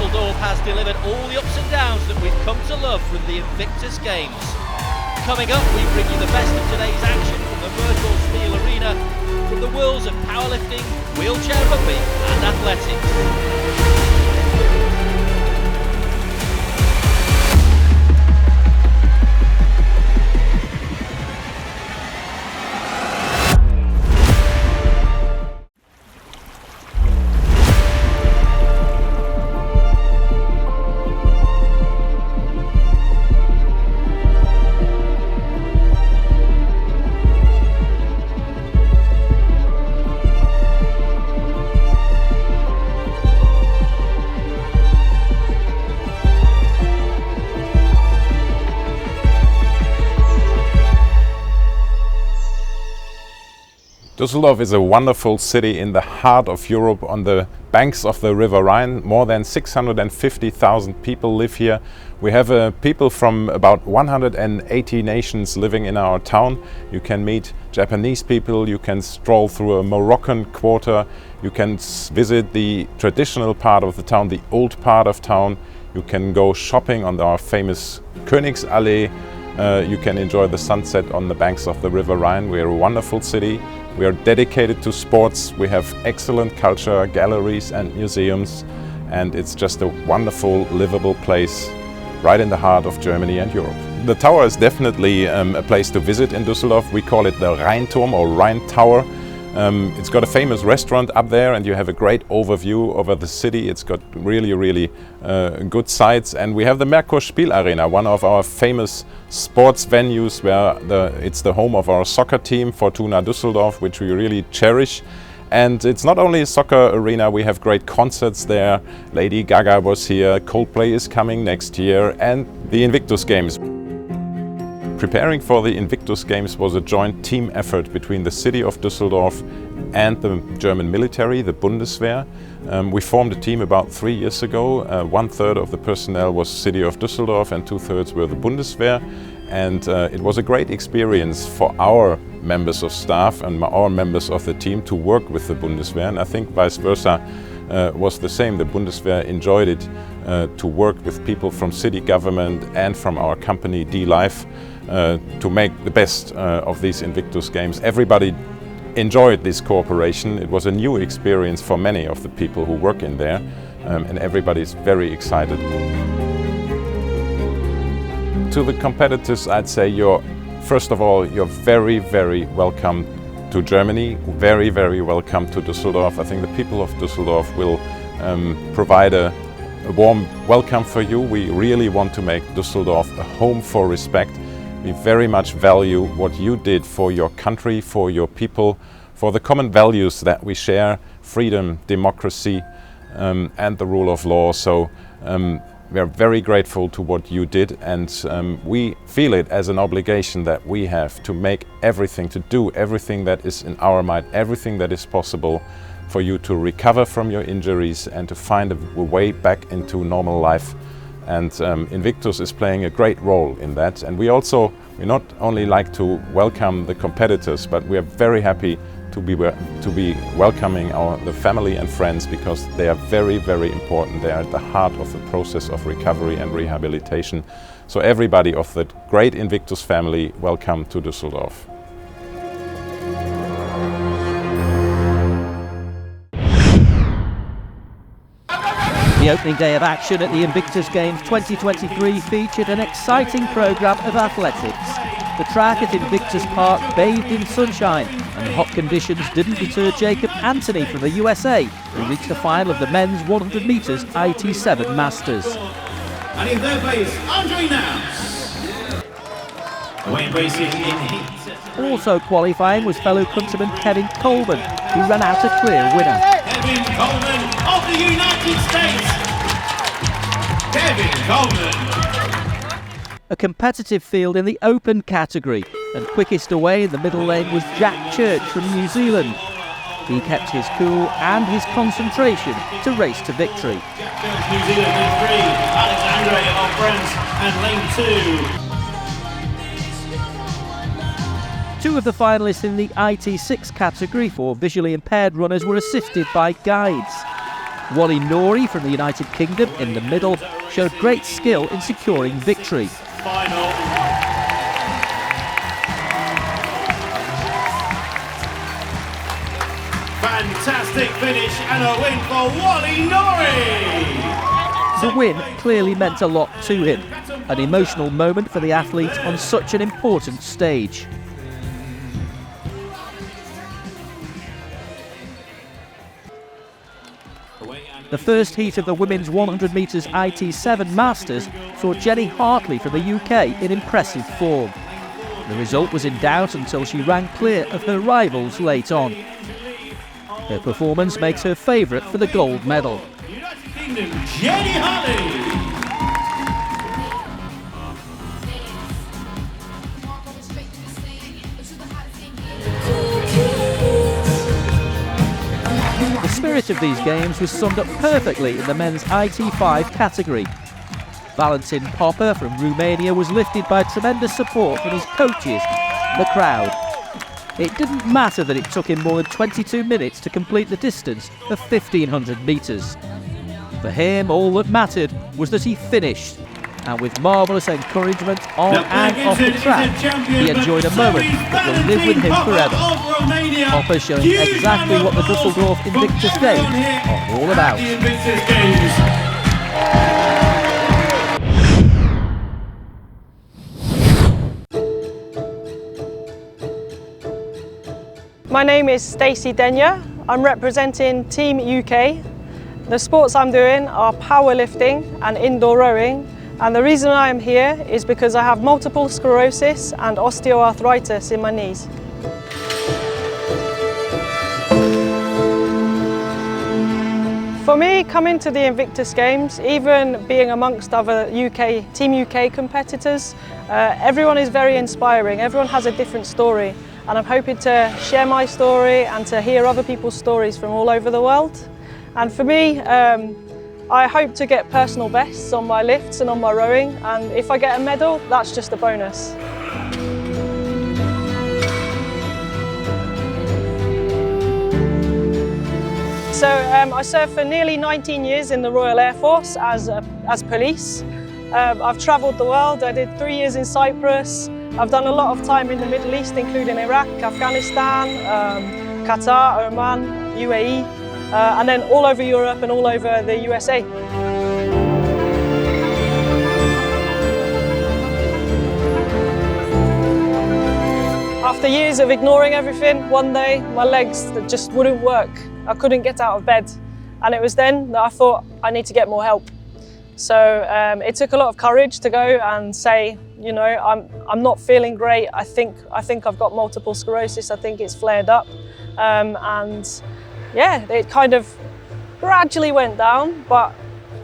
Dusseldorf has delivered all the ups and downs that we've come to love from the Invictus Games. Coming up, we bring you the best of today's action from the virtual steel arena, from the worlds of powerlifting, wheelchair rugby and athletics. Düsseldorf is a wonderful city in the heart of Europe on the banks of the River Rhine. More than 650,000 people live here. We have people from about 180 nations living in our town. You can meet Japanese people, you can stroll through a Moroccan quarter, you can visit the traditional part of the town, the old part of town. You can go shopping on our famous Königsallee. You can enjoy the sunset on the banks of the River Rhine. We are a wonderful city. We are dedicated to sports. We have excellent culture, galleries and museums, and it's just a wonderful, livable place right in the heart of Germany and Europe. The tower is definitely a place to visit in Düsseldorf. We call it the Rheinturm or Rhine Tower. It's got a famous restaurant up there and you have a great overview over the city. It's got really good sights, and we have the Merkur Spielarena, one of our famous sports venues where it's the home of our soccer team, Fortuna Düsseldorf, which we really cherish. And it's not only a soccer arena, we have great concerts there. Lady Gaga was here, Coldplay is coming next year, and the Invictus Games. Preparing for the Invictus Games was a joint team effort between the city of Düsseldorf and the German military, the Bundeswehr. We formed a team about 3 years ago. 1/3 of the personnel was city of Düsseldorf and 2/3 were the Bundeswehr. And it was a great experience for our members of staff and our members of the team to work with the Bundeswehr. And I think vice versa was the same. The Bundeswehr enjoyed it to work with people from city government and from our company D-Life to make the best of these Invictus Games. Everybody enjoyed this cooperation. It was a new experience for many of the people who work in there, and everybody's very excited. To the competitors, I'd say first of all, you're very welcome to Germany, very welcome to Düsseldorf. I think the people of Düsseldorf will provide a warm welcome for you. We really want to make Düsseldorf a home for respect. We very much value what you did for your country, for your people, for the common values that we share, freedom, democracy, and the rule of law. So we are very grateful to what you did, and we feel it as an obligation that we have to make everything, to do everything that is in our might, everything that is possible for you to recover from your injuries and to find a way back into normal life. And Invictus is playing a great role in that. And we not only like to welcome the competitors, but we are very happy to be welcoming the family and friends, because they are very important. They are at the heart of the process of recovery and rehabilitation. So everybody of the great Invictus family, welcome to Düsseldorf. The opening day of action at the Invictus Games 2023 featured an exciting programme of athletics. The track at Invictus Park bathed in sunshine, and the hot conditions didn't deter Jacob Anthony from the USA, who reached the final of the men's 100 metres IT7 Masters. And in third place, Andre Nance. Away embracing in heat. Also qualifying was fellow countryman Kevin Coleman, who ran out a clear winner. Kevin Coleman of the United States. Kevin Coleman. A competitive field in the open category, and quickest away in the middle lane was Jack Church from New Zealand. He kept his cool and his concentration to race to victory. Jack Church, New Zealand, lane 3. Alexandre of France and lane 2. Two of the finalists in the IT6 category for visually impaired runners were assisted by guides. Wally Norrie from the United Kingdom in the middle showed great skill in securing victory. Final. Fantastic finish and a win for Wally Norrie! The win clearly meant a lot to him, an emotional moment for the athlete on such an important stage. The first heat of the women's 100 metres IT7 Masters saw Jenny Hartley from the UK in impressive form. The result was in doubt until she ran clear of her rivals late on. Her performance makes her favourite for the gold medal. United Kingdom, Jenny Hartley! The spirit of these games was summed up perfectly in the men's IT5 category. Valentin Popper from Romania was lifted by tremendous support from his coaches and the crowd. It didn't matter that it took him more than 22 minutes to complete the distance of 1,500 metres. For him, all that mattered was that he finished, and with marvellous encouragement on and off the track, he enjoyed a moment that will live with him forever. Popper showing exactly what the Dusseldorf Invictus Games are all about. My name is Stacey Denyer. I'm representing Team UK. The sports I'm doing are powerlifting and indoor rowing, and the reason I am here is because I have multiple sclerosis and osteoarthritis in my knees. For me, coming to the Invictus Games, even being amongst other Team UK competitors, everyone is very inspiring. Everyone has a different story. And I'm hoping to share my story and to hear other people's stories from all over the world. And for me, I hope to get personal bests on my lifts and on my rowing, and if I get a medal, that's just a bonus. So I served for nearly 19 years in the Royal Air Force as police. I've travelled the world. I did 3 years in Cyprus. I've done a lot of time in the Middle East, including Iraq, Afghanistan, Qatar, Oman, UAE, and then all over Europe and all over the USA. After years of ignoring everything, one day my legs just wouldn't work. I couldn't get out of bed. And it was then that I thought I need to get more help. So it took a lot of courage to go and say, you know, I'm not feeling great. I think I've got multiple sclerosis. I think it's flared up. And yeah, it kind of gradually went down, but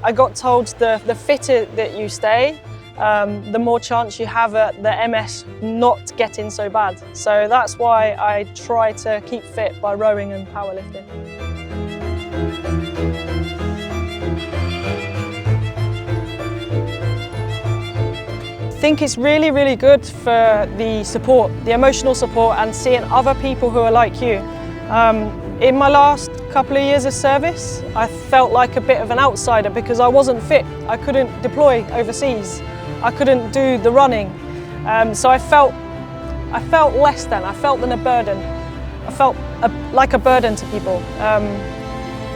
I got told the fitter that you stay, the more chance you have at the MS not getting so bad. So that's why I try to keep fit by rowing and powerlifting. I think it's really, really good for the support, the emotional support, and seeing other people who are like you. In my last couple of years of service, I felt like a bit of an outsider because I wasn't fit. I couldn't deploy overseas. I couldn't do the running. So I felt less than, I felt than a burden. I felt like a burden to people.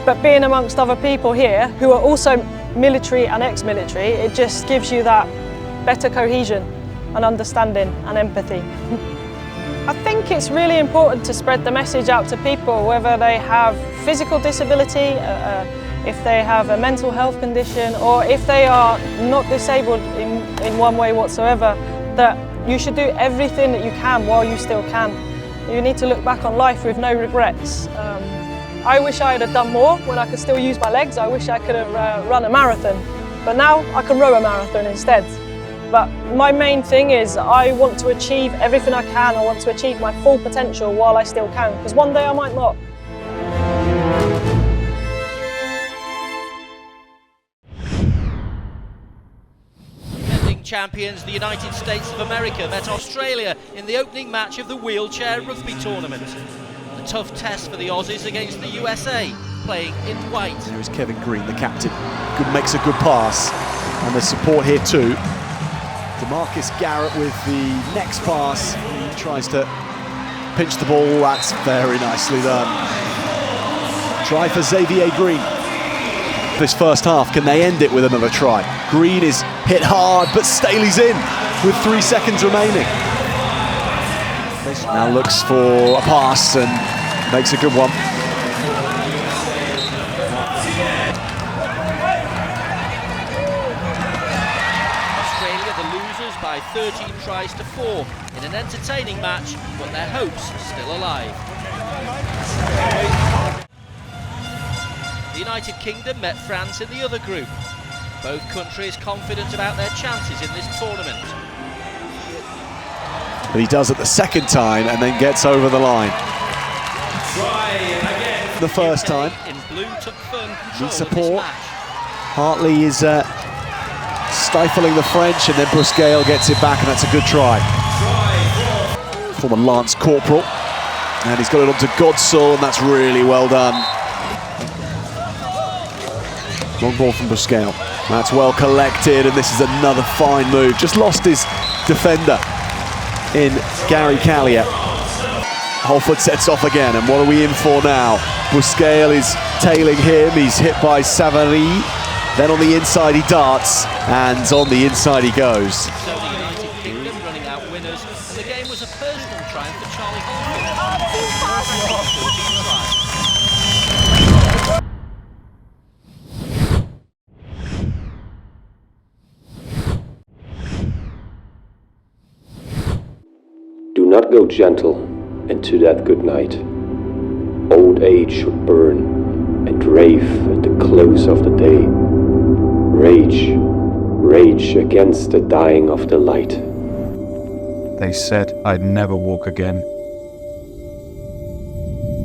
But being amongst other people here who are also military and ex-military, it just gives you that better cohesion and understanding and empathy. I think it's really important to spread the message out to people, whether they have physical disability, if they have a mental health condition, or if they are not disabled in one way whatsoever, that you should do everything that you can while you still can. You need to look back on life with no regrets. I wish I had done more when I could still use my legs. I wish I could have run a marathon, but now I can row a marathon instead. But my main thing is I want to achieve everything I can. I want to achieve my full potential while I still can, because one day I might not. Defending champions, the United States of America met Australia in the opening match of the wheelchair rugby tournament. The tough test for the Aussies against the USA, playing in white. Here is Kevin Green, the captain. Makes a good pass, and there's support here too. DeMarcus Garrett with the next pass. He tries to pinch the ball. That's very nicely done. Try for Xavier Green. This first half, can they end it with another try? Green is hit hard, but Staley's in with 3 seconds remaining. Now looks for a pass and makes a good one. Australia the losers by 13 tries to 4 in an entertaining match, but their hopes still alive. The United Kingdom met France in the other group. Both countries confident about their chances in this tournament. But he does it the second time and then gets over the line. The first time. In blue took firm control Support. of this match. Hartley is stifling the French, and then Bruscale gets it back, and that's a good try. Former Lance Corporal, and he's got it onto Godsall, and that's really well done. Long ball from Bruscale. That's well collected, and this is another fine move. Just lost his defender in Gary Callier. Holford sets off again, and what are we in for now? Bruscale is tailing him. He's hit by Savary. Then on the inside he darts, and on the inside he goes. So the United Kingdom running out winners, and the game was a personal triumph for Charlie Holford. Do not go gentle into that good night. Old age should burn and rave at the close of the day. Rage, rage against the dying of the light. They said I'd never walk again.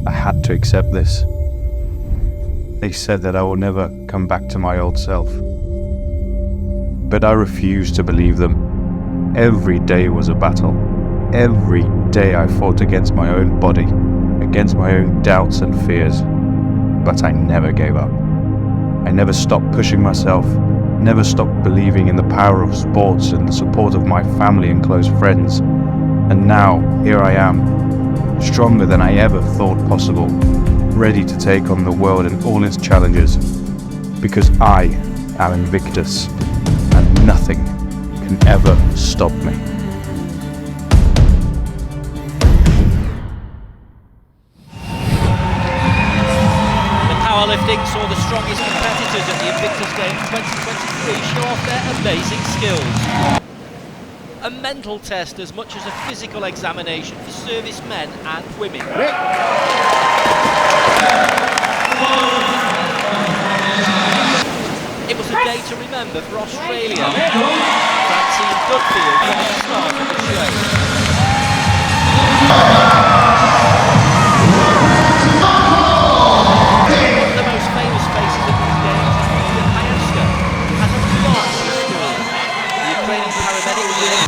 I had to accept this. They said that I will never come back to my old self. But I refused to believe them. Every day was a battle. Every day I fought against my own body, against my own doubts and fears. But I never gave up. I never stopped pushing myself, never stopped believing in the power of sports and the support of my family and close friends. And now, here I am, stronger than I ever thought possible, ready to take on the world and all its challenges. Because I am Invictus, and nothing can ever stop me. Powerlifting saw the strongest competitors at the Invictus Games 2023 show off their amazing skills. A mental test as much as a physical examination for servicemen and women. It was a day to remember for Australia. Francine Goodfield got the start of the show.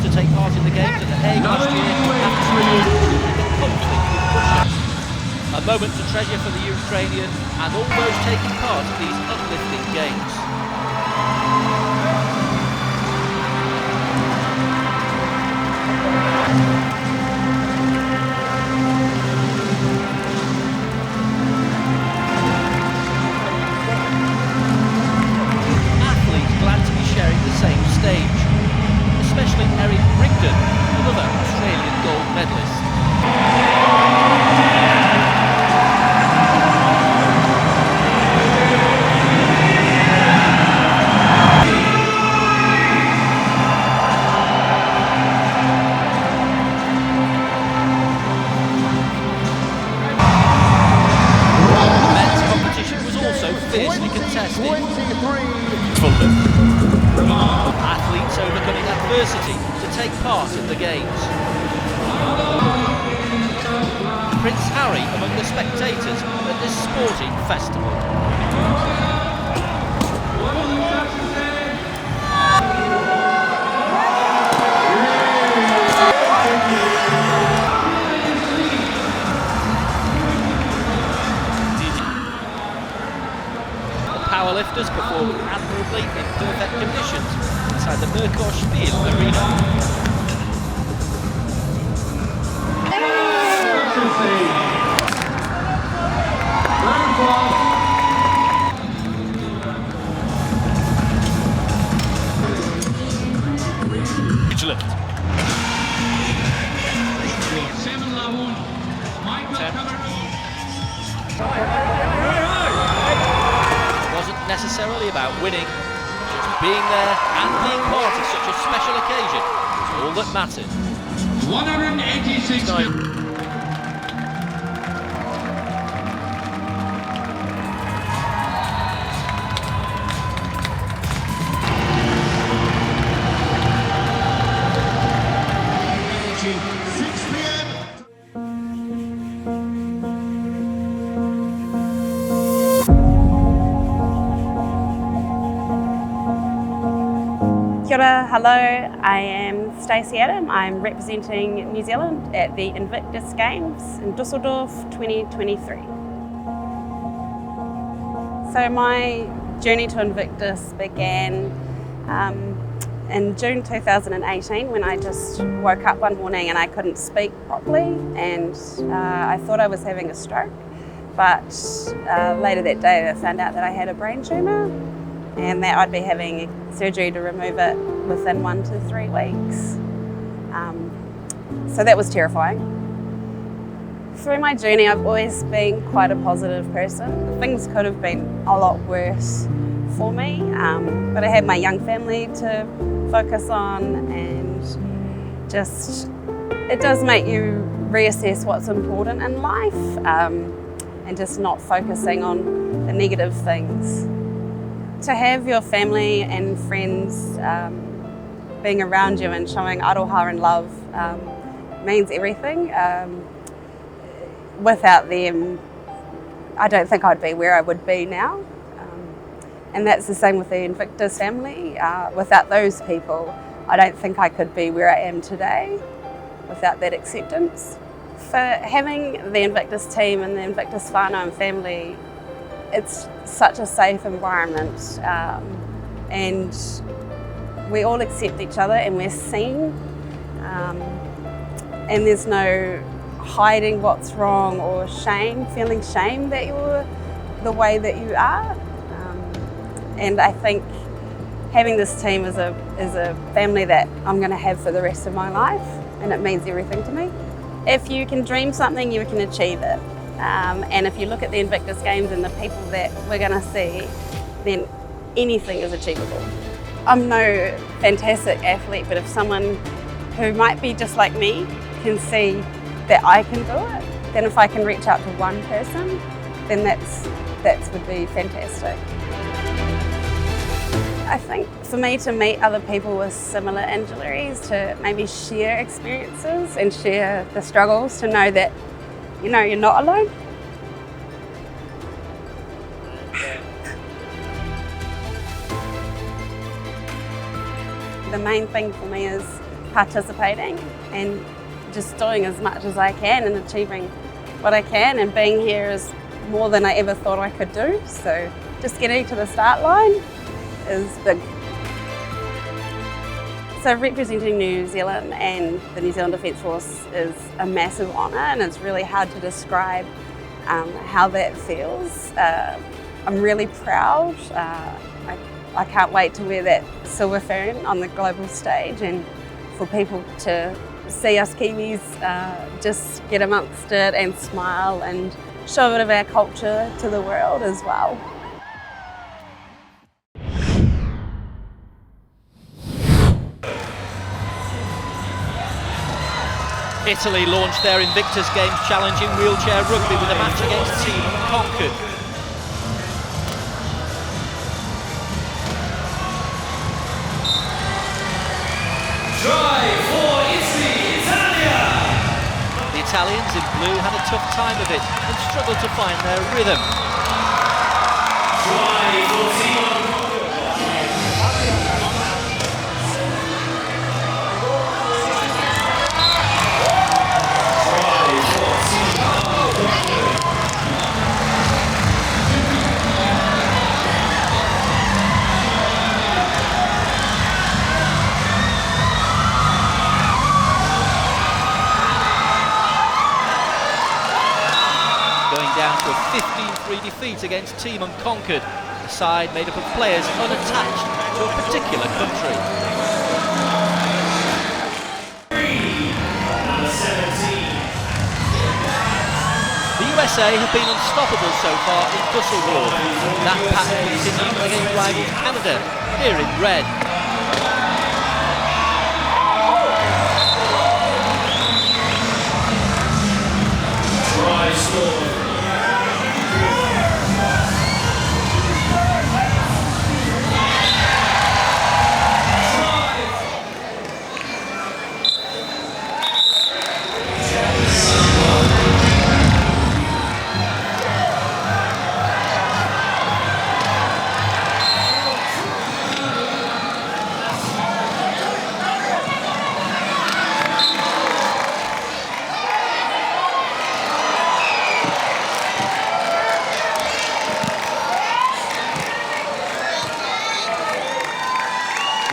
To take part in the games at The Hague last year a moment to treasure for the Ukrainian and all those taking part in these uplifting games. Athletes glad to be sharing the same stage, especially Eric Brigden, another Australian gold medalist. Men's competition was also fiercely contested. Athletes overcoming adversity to take part in the games. Prince Harry among the spectators at this sporting festival. powerlifters performed admirably in perfect conditions inside the Merkur Spiel arena. Vigilant. It wasn't necessarily about winning, just being there and being part of such a special occasion was all that mattered. 186. Kia ora, hello, I am Stacey Adam. I'm representing New Zealand at the Invictus Games in Dusseldorf 2023. So my journey to Invictus began in June 2018 when I just woke up one morning and I couldn't speak properly, and I thought I was having a stroke, but later that day I found out that I had a brain tumour and that I'd be having surgery to remove it within 1 to 3 weeks. So that was terrifying. Through my journey, I've always been quite a positive person. Things could have been a lot worse for me, but I had my young family to focus on, and just, it does make you reassess what's important in life, and just not focusing on the negative things. To have your family and friends being around you and showing aroha and love means everything. Without them, I don't think I'd be where I would be now. And that's the same with the Invictus family. Without those people, I don't think I could be where I am today without that acceptance. For having the Invictus team and the Invictus whānau and family, it's such a safe environment, and we all accept each other and we're seen, and there's no hiding what's wrong or feeling shame that you're the way that you are. And I think having this team is a family that I'm going to have for the rest of my life, and it means everything to me. If you can dream something, you can achieve it. And if you look at the Invictus Games and the people that we're going to see, then anything is achievable. I'm no fantastic athlete, but if someone who might be just like me can see that I can do it, then if I can reach out to one person, then that would be fantastic. I think for me to meet other people with similar injuries, to maybe share experiences and share the struggles, to know that you're not alone. The main thing for me is participating and just doing as much as I can and achieving what I can, and being here is more than I ever thought I could do. So just getting to the start line is big. So representing New Zealand and the New Zealand Defence Force is a massive honour, and it's really hard to describe how that feels. I'm really proud. I can't wait to wear that silver fern on the global stage, and for people to see us Kiwis just get amongst it and smile and show a bit of our culture to the world as well. Italy launched their Invictus Games challenge in wheelchair rugby with a match against Team Concord. Try for Italy, Italia! The Italians in blue had a tough time of it and struggled to find their rhythm. Try for Team 15-3 defeat against Team Unconquered, a side made up of players unattached to a particular country. The USA have been unstoppable so far in Dusseldorf. That pattern continued against rivals Canada, here in red.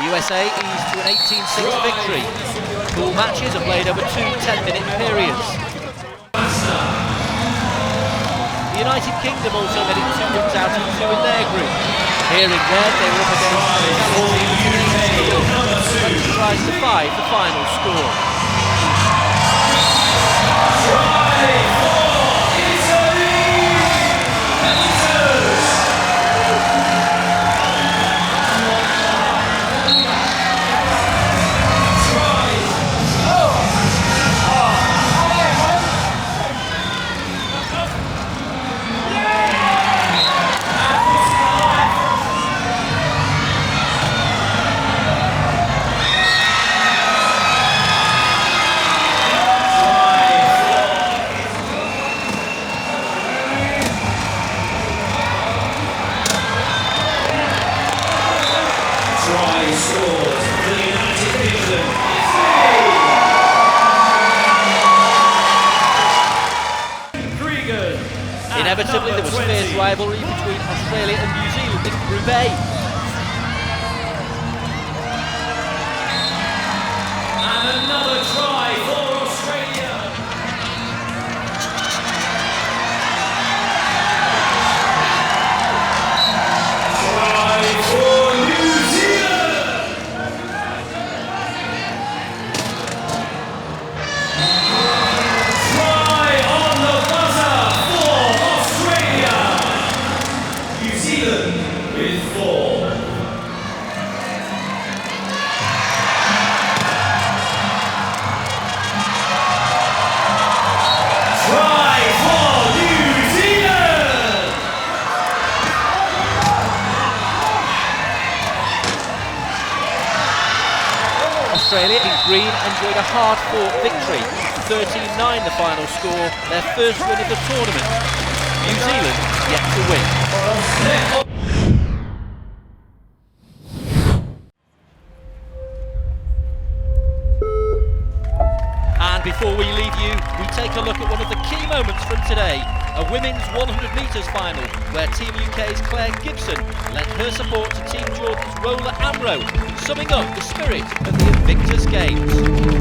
The USA eased to an 18-6 victory. Pool matches are played over 2 10-minute periods. The United Kingdom also getting 2 wins out of 2 in their group. Here in red, they were up against 20 tries to 5, the final score. Inevitably, there was fierce rivalry between Australia and New Zealand in Group A. And another try for Australia. Try for New Zealand. Try on the buzzer for Australia. New Zealand with 4. Australia in green enjoyed a hard-fought victory. 13-9 the final score, their first win of the tournament. New Zealand yet to win. And before we leave you, we take a look at one of the key moments from today, a women's 100 metres final, where Team UK's Claire Gibson lent her support to Team Jordan's Rola Amro, summing up the spirit of the Invictus Games.